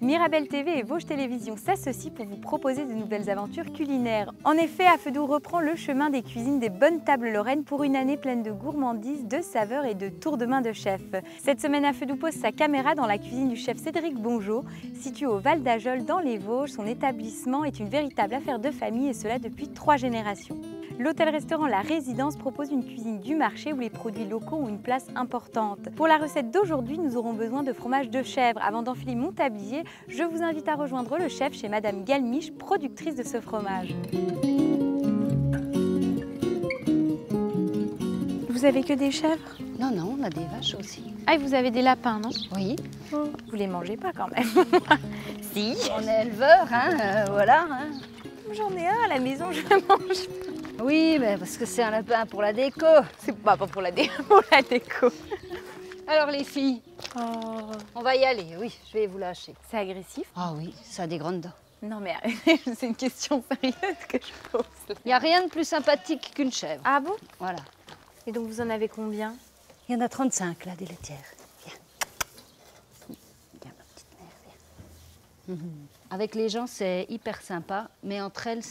Mirabel TV et Vosges Télévisions s'associent pour vous proposer de nouvelles aventures culinaires. En effet, Affedou reprend le chemin des cuisines des bonnes tables lorraines pour une année pleine de gourmandises, de saveurs et de tours de main de chef. Cette semaine, Affedou pose sa caméra dans la cuisine du chef Cédric Bongeot. Situé au Val d'Ajol dans les Vosges, son établissement est une véritable affaire de famille et cela depuis 3 générations. L'hôtel-restaurant La Résidence propose une cuisine du marché où les produits locaux ont une place importante. Pour la recette d'aujourd'hui, nous aurons besoin de fromage de chèvre. Avant d'enfiler mon tablier, je vous invite à rejoindre le chef chez Madame Galmiche, productrice de ce fromage. Vous avez que des chèvres? Non, non, on a des vaches aussi. Ah, et vous avez des lapins, non? Oui. Oh, vous les mangez pas quand même? Si. On est éleveurs, hein, voilà. Hein. J'en ai un à la maison, je le mange. Oui, mais parce que c'est un lapin pour la déco. C'est pas pour la déco. Alors les filles, on va y aller, oui, je vais vous lâcher. C'est agressif? Ah oui, ça a des grandes dents. Non mais c'est une question sérieuse que je pose. Il n'y a rien de plus sympathique qu'une chèvre. Ah bon? Voilà. Et donc vous en avez combien? Il y en a 35 là, des laitières. Viens. Viens ma petite mère, viens. Avec les gens, c'est hyper sympa, mais entre elles,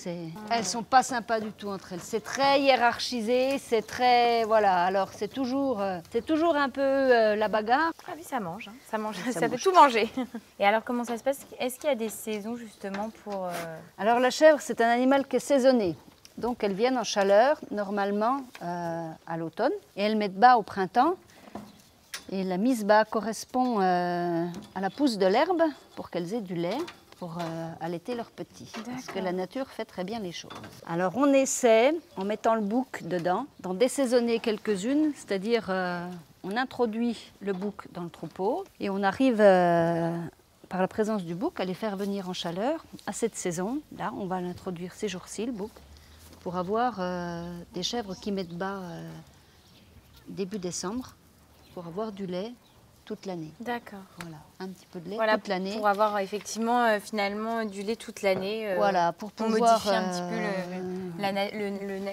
elles sont pas sympas du tout entre elles. C'est très hiérarchisé, c'est très... Voilà, alors c'est toujours un peu la bagarre. Ah oui, ça mange, hein. Ça fait tout manger. Et alors comment ça se passe? Est-ce qu'il y a des saisons justement pour... Alors la chèvre, c'est un animal qui est saisonné. Donc elles viennent en chaleur, normalement à l'automne, et elles mettent bas au printemps. Et la mise bas correspond à la pousse de l'herbe pour qu'elles aient du lait, pour allaiter leurs petits. Parce que la nature fait très bien les choses. Alors on essaie, en mettant le bouc dedans, d'en désaisonner quelques-unes, c'est-à-dire on introduit le bouc dans le troupeau et on arrive par la présence du bouc à les faire venir en chaleur à cette saison. Là, on va l'introduire ces jours-ci, le bouc, pour avoir des chèvres qui mettent bas début décembre, pour avoir du lait toute l'année. D'accord. Voilà, un petit peu de lait voilà, toute l'année. Pour avoir effectivement finalement du lait toute l'année. Voilà, pour pouvoir modifier un petit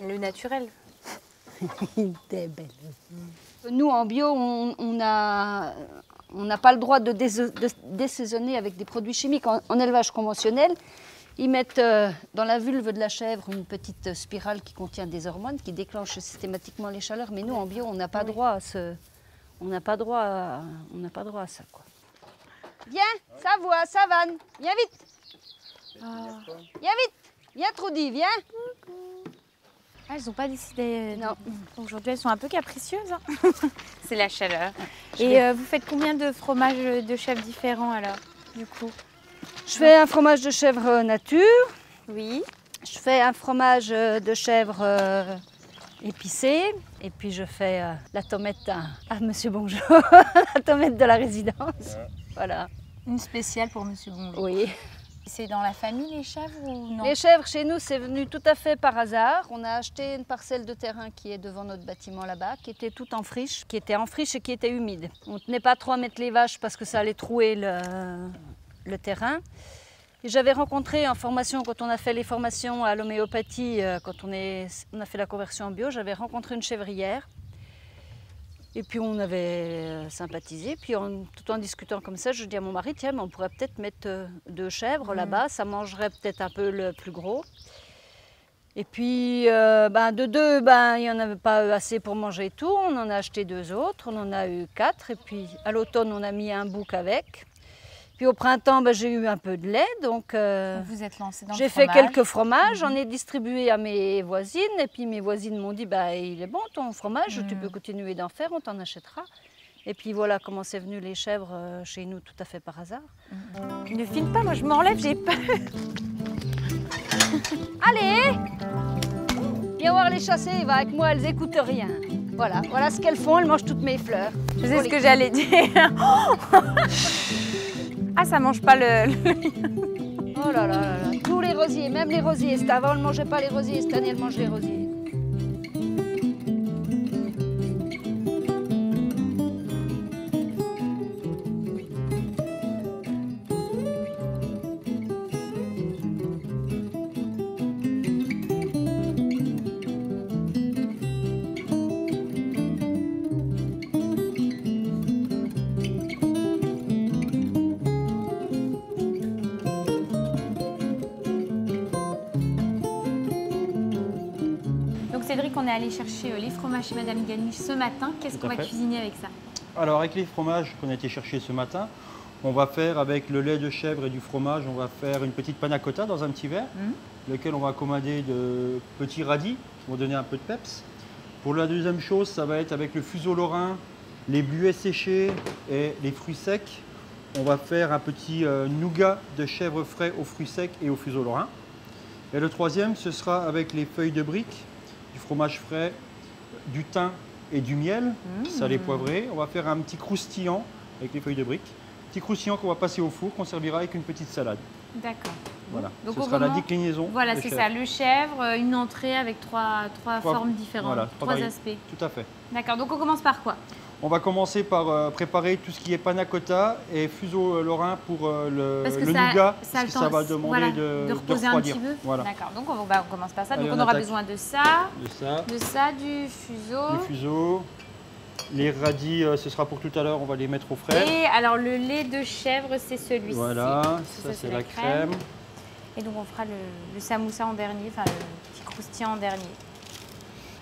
peu le naturel. T'es belle. Nous en bio, on n'a pas le droit de désaisonner avec des produits chimiques. En élevage conventionnel, ils mettent dans la vulve de la chèvre une petite spirale qui contient des hormones qui déclenchent systématiquement les chaleurs. Mais nous en bio, on n'a pas droit à ce... On n'a pas droit à ça, quoi. Viens, Savoie, Savane, viens vite. Viens vite. Viens, Trudy, viens. Ah, elles n'ont pas décidé. Non. Aujourd'hui, elles sont un peu capricieuses. Hein. C'est la chaleur. Et vous faites combien de fromages de chèvre différents alors, du coup? Je fais un fromage de chèvre nature. Oui. Je fais un fromage de chèvre épicé. Et puis je fais la tomate à Monsieur Bongeot, la tomate de la résidence. Voilà. Une spéciale pour Monsieur Bongeot. Oui. C'est dans la famille les chèvres ou non? Les chèvres chez nous, c'est venu tout à fait par hasard. On a acheté une parcelle de terrain qui est devant notre bâtiment là-bas, qui était toute en friche, et qui était humide. On ne tenait pas trop à mettre les vaches parce que ça allait trouer le terrain. Et j'avais rencontré en formation, quand on a fait les formations à l'homéopathie, quand on a fait la conversion en bio, j'avais rencontré une chèvrière. Et puis on avait sympathisé. Puis tout en discutant comme ça, je dis à mon mari, tiens, mais on pourrait peut-être mettre 2 chèvres là-bas, ça mangerait peut-être un peu le plus gros. Et puis de 2, il n'y en avait pas assez pour manger tout. On en a acheté 2 autres, on en a eu 4. Et puis à l'automne, on a mis un bouc avec. Puis au printemps, j'ai eu un peu de lait, donc vous êtes lancé dans le fromage. J'ai fait quelques fromages, j'en ai distribué à mes voisines, et puis mes voisines m'ont dit, il est bon ton fromage, tu peux continuer d'en faire, on t'en achètera. Et puis voilà comment c'est venu les chèvres chez nous tout à fait par hasard. Ne filme pas, moi je m'enlève, j'ai peur. Allez, viens voir les chasser, va avec moi, elles écoutent rien. Voilà ce qu'elles font, elles mangent toutes mes fleurs. Je sais ce que j'allais dire. Ah, ça mange pas le... Oh là là là là, tous les rosiers, même les rosiers. Avant, elle ne mangeait pas les rosiers, cette année, elle mange les rosiers. Cédric, on est allé chercher les fromages chez Madame Ganiche ce matin. Qu'est-ce qu'on va cuisiner avec ça? Alors avec les fromages qu'on a été chercher ce matin, on va faire avec le lait de chèvre et du fromage, on va faire une petite panna cotta dans un petit verre, lequel on va commander de petits radis qui vont donner un peu de peps. Pour la deuxième chose, ça va être avec le fuseau lorrain, les buées séchées et les fruits secs. On va faire un petit nougat de chèvre frais aux fruits secs et au fuseau lorrain. Et le troisième, ce sera avec les feuilles de brique, du fromage frais, du thym et du miel, salé poivré. On va faire un petit croustillant avec les feuilles de brique. Petit croustillant qu'on va passer au four, qu'on servira avec une petite salade. D'accord. Voilà, donc ce sera la déclinaison. Voilà, c'est ça, le chèvre, une entrée avec trois formes différentes, voilà, trois aspects. Tout à fait. D'accord, donc on commence par quoi? On va commencer par préparer tout ce qui est panna cotta et fuseau lorrain pour le nougat, parce que ça va demander de reposer un petit peu. Voilà. D'accord, donc on commence par ça. Allez, donc on aura besoin de ça, du fuseau. Du fuseau. Les radis, ce sera pour tout à l'heure, on va les mettre au frais. Et alors le lait de chèvre, c'est celui-ci. Voilà, ça c'est la crème. Et donc on fera le samoussa en dernier, enfin le petit croustillant en dernier.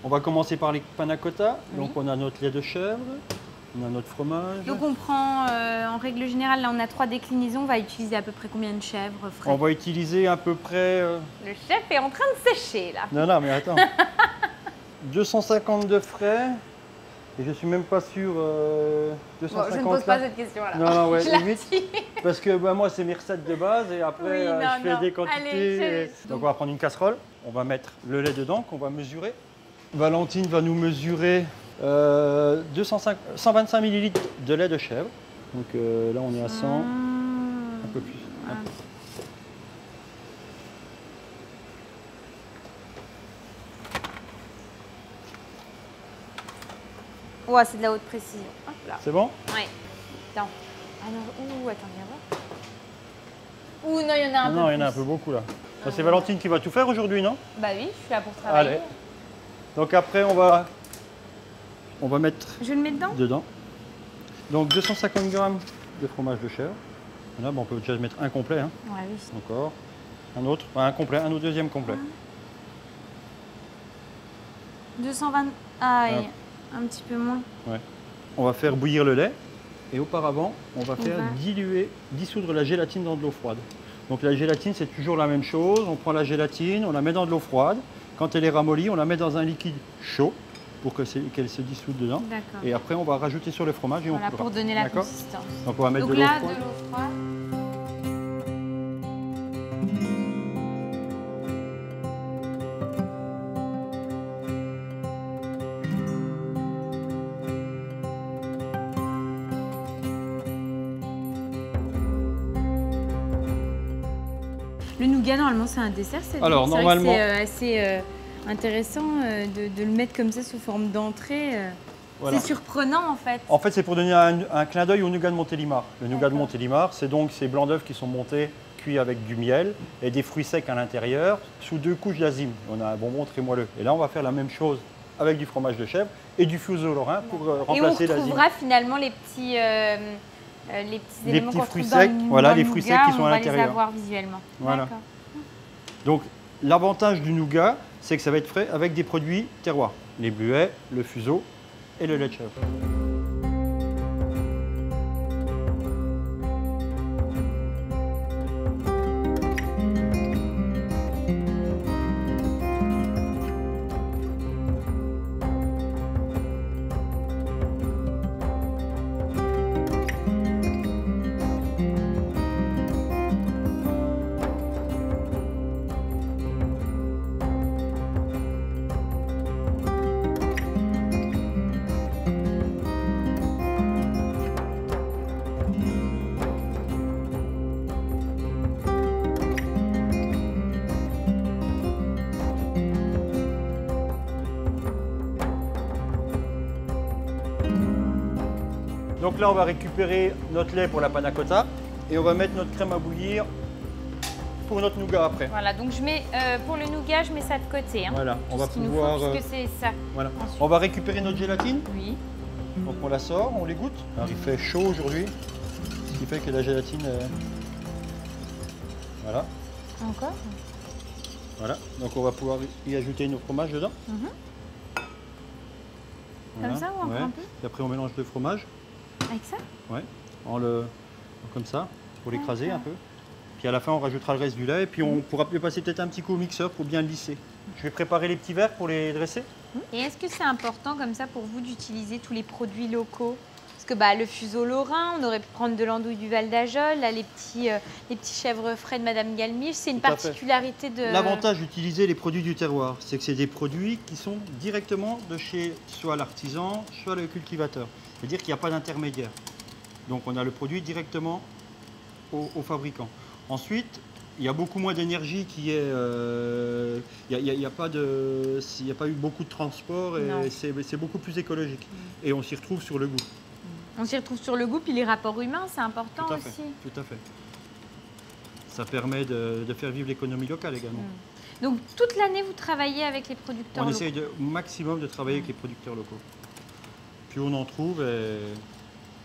On va commencer par les panna cotta. Donc on a notre lait de chèvre, on a notre fromage. Donc on prend, en règle générale, là on a 3 déclinaisons. On va utiliser à peu près combien de chèvres frais? On va utiliser à peu près... Le chef est en train de sécher là. Non, mais attends. 250 de frais. Et je suis même pas sûr 250. Bon, je ne pose pas cette question-là. Non, ouais, limite. Parce que moi, c'est mes recettes de base et après, je fais des quantités. Allez, Donc, on va prendre une casserole. On va mettre le lait dedans qu'on va mesurer. Valentine va nous mesurer 125 ml de lait de chèvre. Donc là, on est à 100. Un peu plus. Un peu. Ouais, c'est de la haute précision. C'est bon? Oui. Attends. Attends, viens voir. Non, il y en a un peu plus. Non, il y en a un peu beaucoup là. C'est Valentine qui va tout faire aujourd'hui, non? Bah oui, je suis là pour travailler. Allez. Donc après, on va mettre... Je le mets dedans? Donc 250 g de fromage de chèvre. Voilà, on peut déjà mettre un complet. Hein. Ouais, oui. Encore. Un autre, un complet, un autre deuxième complet. 220... Ah oui. Un petit peu moins. Ouais. On va faire bouillir le lait et auparavant, on va faire dissoudre la gélatine dans de l'eau froide. Donc la gélatine, c'est toujours la même chose. On prend la gélatine, on la met dans de l'eau froide. Quand elle est ramollie, on la met dans un liquide chaud pour qu'elle se dissoude dedans. Et après, on va rajouter sur le fromage et on coupera. Pour donner la consistance. Donc on va mettre de l'eau froide. De l'eau froide. Le nougat, normalement, c'est un dessert. Alors, normalement, c'est assez intéressant de le mettre comme ça sous forme d'entrée. Voilà. C'est surprenant, en fait. En fait, c'est pour donner un clin d'œil au nougat de Montélimar. Le nougat de Montélimar, c'est donc ces blancs d'œufs qui sont montés, cuits avec du miel et des fruits secs à l'intérieur, sous 2 couches d'azime. On a un bonbon très moelleux. Et là, on va faire la même chose avec du fromage de chèvre et du fuseau lorrain pour remplacer l'azime. Et on retrouvera finalement les petits éléments qu'on fruits trouve secs, dans les fruits secs qui sont à l'intérieur. On va les avoir visuellement. Voilà. Donc l'avantage du nougat, c'est que ça va être frais avec des produits terroirs. Les bleuets, le fuseau et le lait de chèvre. Donc là, on va récupérer notre lait pour la panna cotta et on va mettre notre crème à bouillir pour notre nougat après. Voilà, donc je mets pour le nougat, je mets ça de côté. Hein, voilà, on va pouvoir. Puisque c'est ça. Voilà. On va récupérer notre gélatine. Oui. Donc on la sort, on l'égoutte. Alors il fait chaud aujourd'hui, ce qui fait que la gélatine. Voilà. Encore. Voilà. Donc on va pouvoir y ajouter nos fromages dedans. Voilà, Comme ça ou encore un peu? Et après on mélange le fromage, Avec ça? ouais, comme ça, pour l'écraser un D'accord. peu. Puis à la fin on rajoutera le reste du lait et puis on pourra le passer peut-être un petit coup au mixeur pour bien le lisser. Je vais préparer les petits verres pour les dresser. Et est-ce que c'est important comme ça pour vous d'utiliser tous les produits locaux? Parce que le fuseau lorrain, on aurait pu prendre de l'andouille du Val d'Ajol, là les petits chèvres frais de Madame Galmiche, c'est une Tout à fait. particularité de... L'avantage d'utiliser les produits du terroir, c'est que c'est des produits qui sont directement de chez soit l'artisan, soit le cultivateur. C'est-à-dire qu'il n'y a pas d'intermédiaire. Donc on a le produit directement au fabricant. Ensuite, il y a beaucoup moins d'énergie qui est... Il n'y a pas eu beaucoup de transport Non. et c'est beaucoup plus écologique. Et on s'y retrouve sur le goût. On s'y retrouve sur le goût, puis les rapports humains, c'est important Tout à fait, aussi. tout à fait. Ça permet de faire vivre l'économie locale également. Donc toute l'année, vous travaillez avec les producteurs On locaux. essaye au maximum de travailler avec les producteurs locaux. Plus on en trouve, et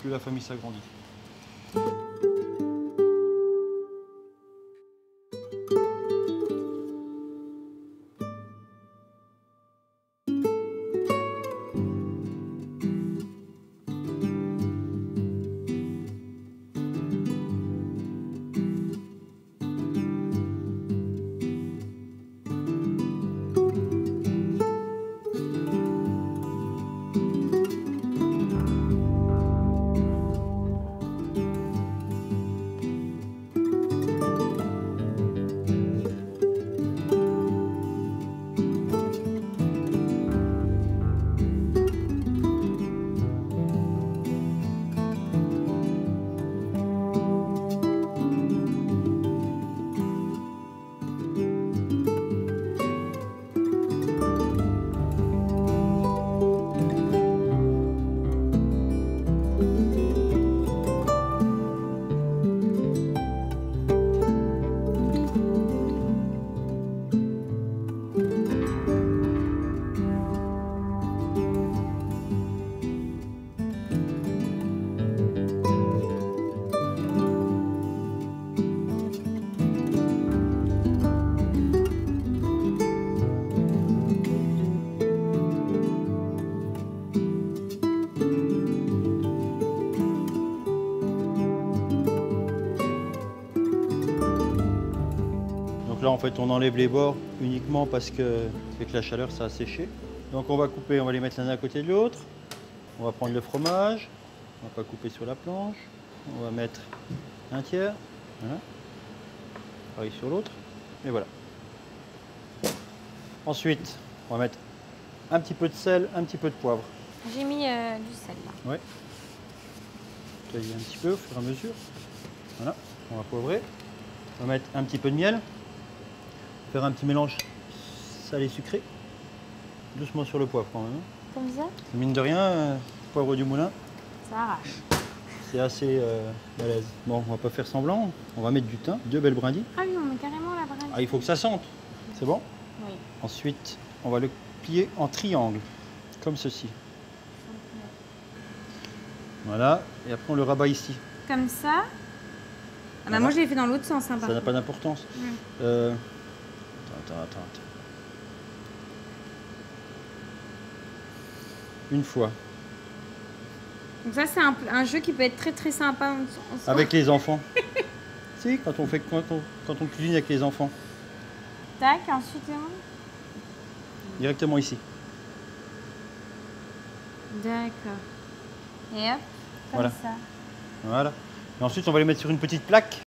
plus la famille s'agrandit. Là, en fait, on enlève les bords uniquement parce que avec la chaleur, ça a séché. Donc, on va couper, on va les mettre l'un à côté de l'autre. On va prendre le fromage. On va pas couper sur la planche. On va mettre un tiers. Voilà. Pareil sur l'autre. Et voilà. Ensuite, on va mettre un petit peu de sel, un petit peu de poivre. J'ai mis du sel là. Ouais. Tailler un petit peu au fur et à mesure. Voilà. On va poivrer. On va mettre un petit peu de miel. Faire un petit mélange salé-sucré. Doucement sur le poivre quand même. Comme ça? Mine de rien, poivre du moulin, Ça arrache. c'est assez balèze. Bon, on va pas faire semblant. On va mettre du thym, 2 belles brindilles. Ah oui, on met carrément la brindille. Ah, il faut que ça sente. C'est bon? Oui. Ensuite, on va le plier en triangle, comme ceci. Voilà. Et après, on le rabat ici. Comme ça. Ah Voilà. moi, je l'ai fait dans l'autre sens. Hein, Ça n'a pas d'importance. Attends. Une fois. Donc ça, c'est un jeu qui peut être très très sympa en soi. Avec les enfants. Si, quand on cuisine avec les enfants. Tac, ensuite... Directement ici. D'accord. Et hop, comme Voilà. ça. Voilà. Et ensuite, on va les mettre sur une petite plaque.